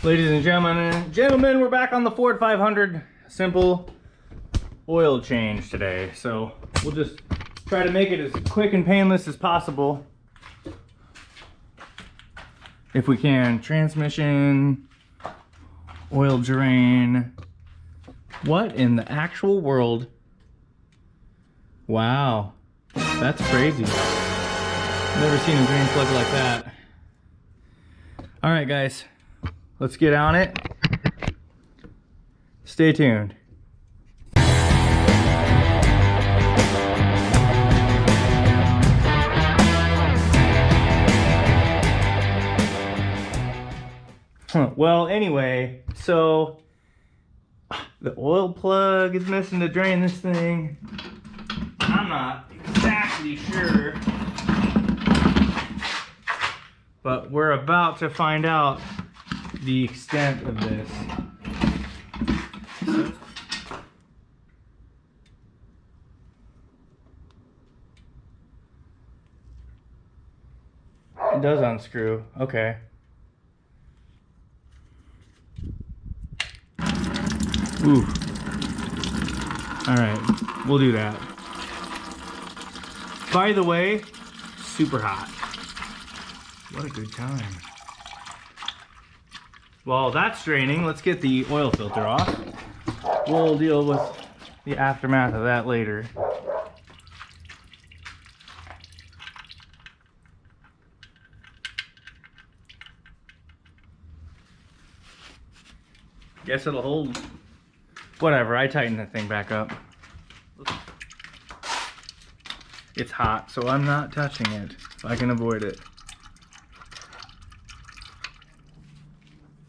Ladies and gentlemen, we're back on the Ford 500. Simple oil change today. So we'll just try to make it as quick and painless as possible. If we can. Transmission, oil drain. What in the actual world? Wow, that's crazy. Never seen a drain plug like that. All right, guys. Let's get on it. Stay tuned. Well, anyway, so the oil plug is missing to drain this thing. I'm not exactly sure, but we're about to find out the extent of this. It does unscrew. Okay. Ooh. All right, we'll do that. By the way, super hot. What a good time. While that's draining, let's get the oil filter off. We'll deal with the aftermath of that later. Guess it'll hold. Whatever, I tightened the thing back up. It's hot, so I'm not touching it if I can avoid it.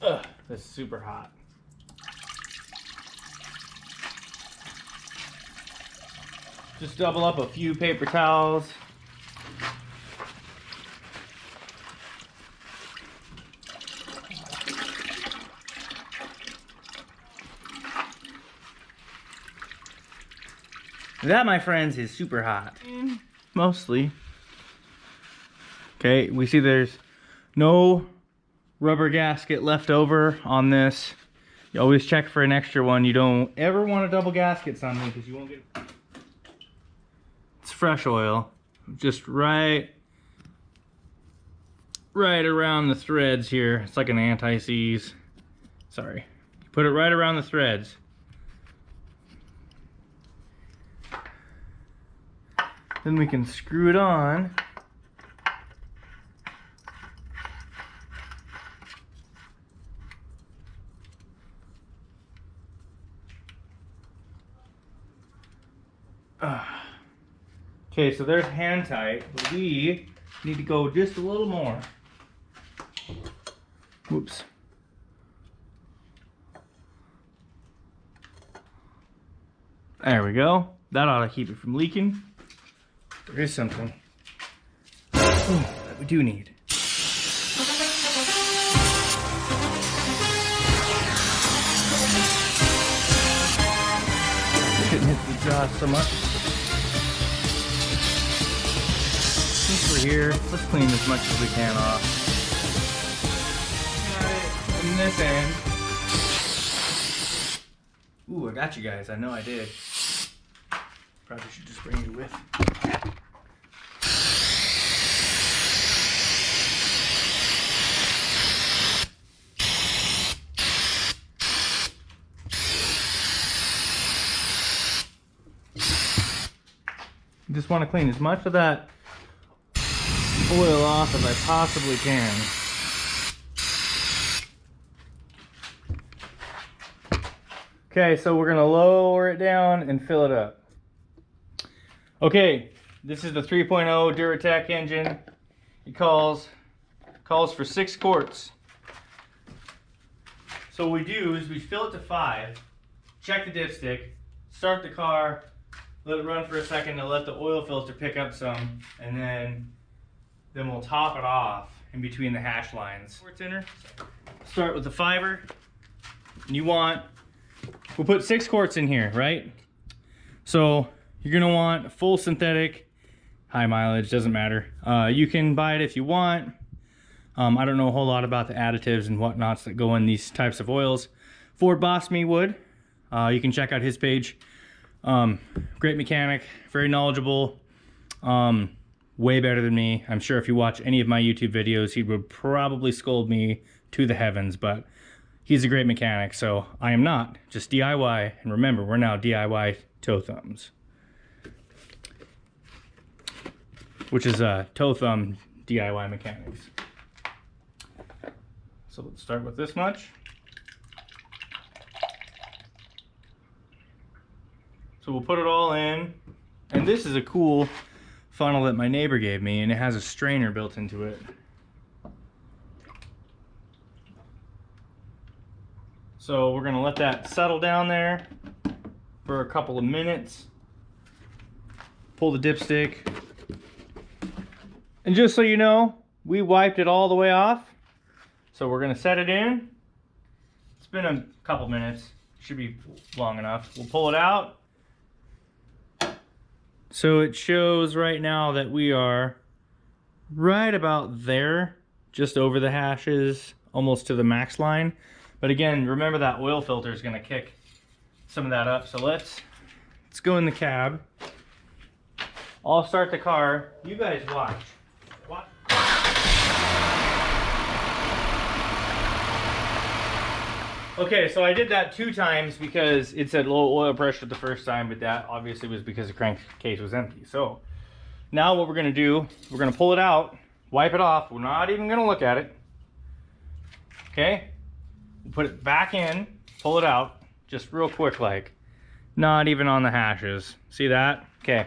Ugh, this is super hot. Just double up a few paper towels. That, my friends, is super hot. Mostly. Okay, we see there's no rubber gasket left over on this. You always check for an extra one. You don't ever want to double gasket something because you won't get it. It's fresh oil. Just right around the threads here. It's like an anti-seize. Sorry. You put it right around the threads. Then we can screw it on. Okay, so there's hand tight. We need to go just a little more. Whoops. There we go. That ought to keep it from leaking. There is something that we do need. Shouldn't hit the jaw so much. Since we're here, let's clean as much as we can off. Alright, and this end. Ooh, I got you guys. I know I did. Probably should just bring you with. Just want to clean as much of that oil off as I possibly can. Okay, so we're gonna lower it down and fill it up. Okay, this is the 3.0 Duratec engine. It calls for 6 quarts. So what we do is we fill it to 5, check the dipstick, start the car, let it run for a second to let the oil filter pick up some, and then we'll top it off in between the hash lines. Start with the fiber. We'll put 6 quarts in here, right? So you're gonna want full synthetic, high mileage, doesn't matter. You can buy it if you want. I don't know a whole lot about the additives and whatnots that go in these types of oils. Ford Boss Me would. You can check out his page. Great mechanic, very knowledgeable, way better than me. I'm sure if you watch any of my YouTube videos, he would probably scold me to the heavens, but he's a great mechanic, so I am not. Just DIY, and remember, we're now DIY toe thumbs. Which is toe thumb DIY mechanics. So let's start with this much. So we'll put it all in, and this is a cool funnel that my neighbor gave me, and it has a strainer built into it. So we're gonna let that settle down there for a couple of minutes. Pull the dipstick. And just so you know, we wiped it all the way off. So we're gonna set it in. It's been a couple minutes, should be long enough. We'll pull it out. So it shows right now that we are right about there, just over the hashes, almost to the max line. But again, remember that oil filter is gonna kick some of that up. So let's go in the cab. I'll start the car. You guys watch. What? Okay, so I did that 2 times because it said low oil pressure the first time, but that obviously was because the crankcase was empty. So now what we're gonna do, we're gonna pull it out, wipe it off. We're not even gonna look at it. Okay, we'll put it back in, pull it out, just real quick like, not even on the hashes. See that? Okay,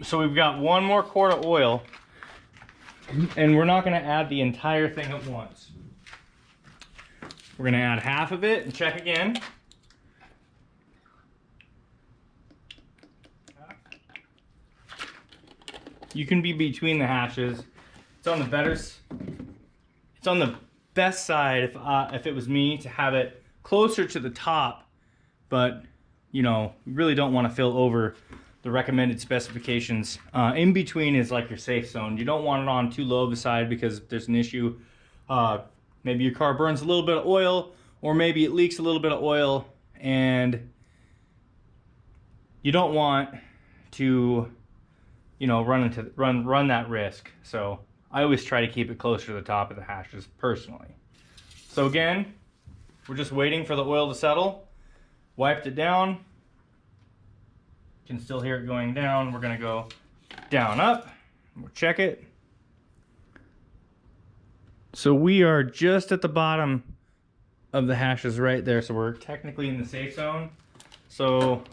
so we've got 1 more quart of oil, and we're not gonna add the entire thing at once. We're gonna add half of it and check again. You can be between the hashes. It's on the best side if it was me to have it closer to the top, but you know, you really don't want to fill over the recommended specifications. In between is like your safe zone. You don't want it on too low of a side because if there's an issue, maybe your car burns a little bit of oil, or maybe it leaks a little bit of oil, and you don't want to, you know, run that risk. So I always try to keep it closer to the top of the hashes personally. So again, we're just waiting for the oil to settle. Wiped it down. You can still hear it going down. We're gonna go down, up. We'll check it. So we are just at the bottom of the hashes right there. So we're technically in the safe zone. So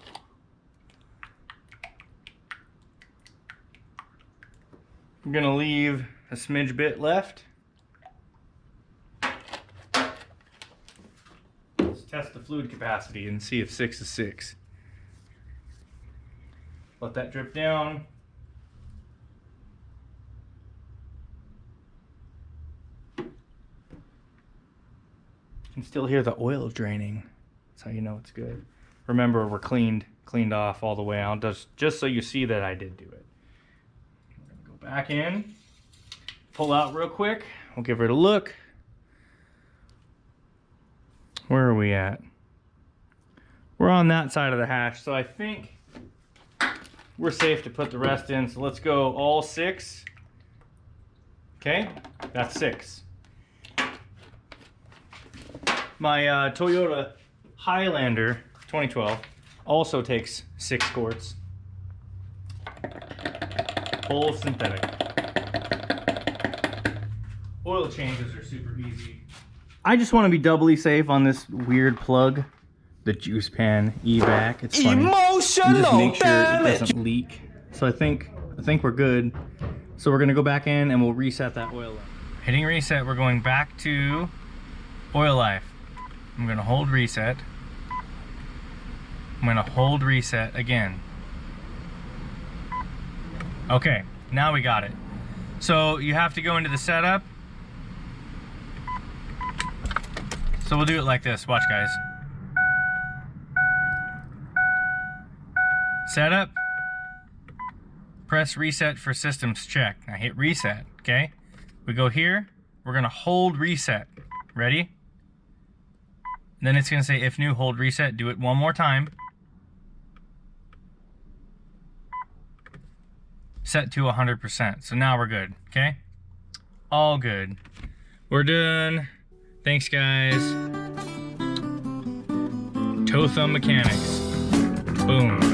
I'm gonna leave a smidge bit left. Let's test the fluid capacity and see if 6 is 6. Let that drip down. You can still hear the oil draining. That's how you know it's good. Remember, we're cleaned off all the way out, just so you see that I did do it. We're gonna go back in, pull out real quick. We'll give it a look. Where are we at? We're on that side of the hash, so I think we're safe to put the rest in. So let's go all 6. Okay, that's 6. My Toyota Highlander 2012 also takes 6 quarts. Full synthetic. Oil changes are super easy. I just want to be doubly safe on this weird plug, the Juice Pan evac. It's funny. Emotional just make sure damage. It doesn't leak. So I think we're good. So we're gonna go back in and we'll reset that oil. Hitting reset, we're going back to oil life. I'm gonna hold reset. I'm gonna hold reset again. Okay, now we got it. So you have to go into the setup. So we'll do it like this, watch guys. Setup, press reset for systems check. Now hit reset, okay? We go here, we're gonna hold reset. Ready? Then it's gonna say if new, hold reset. Do it one more time. Set to 100%. So now we're good, okay? All good. We're done. Thanks, guys. Toe Thumb Mechanics. Boom.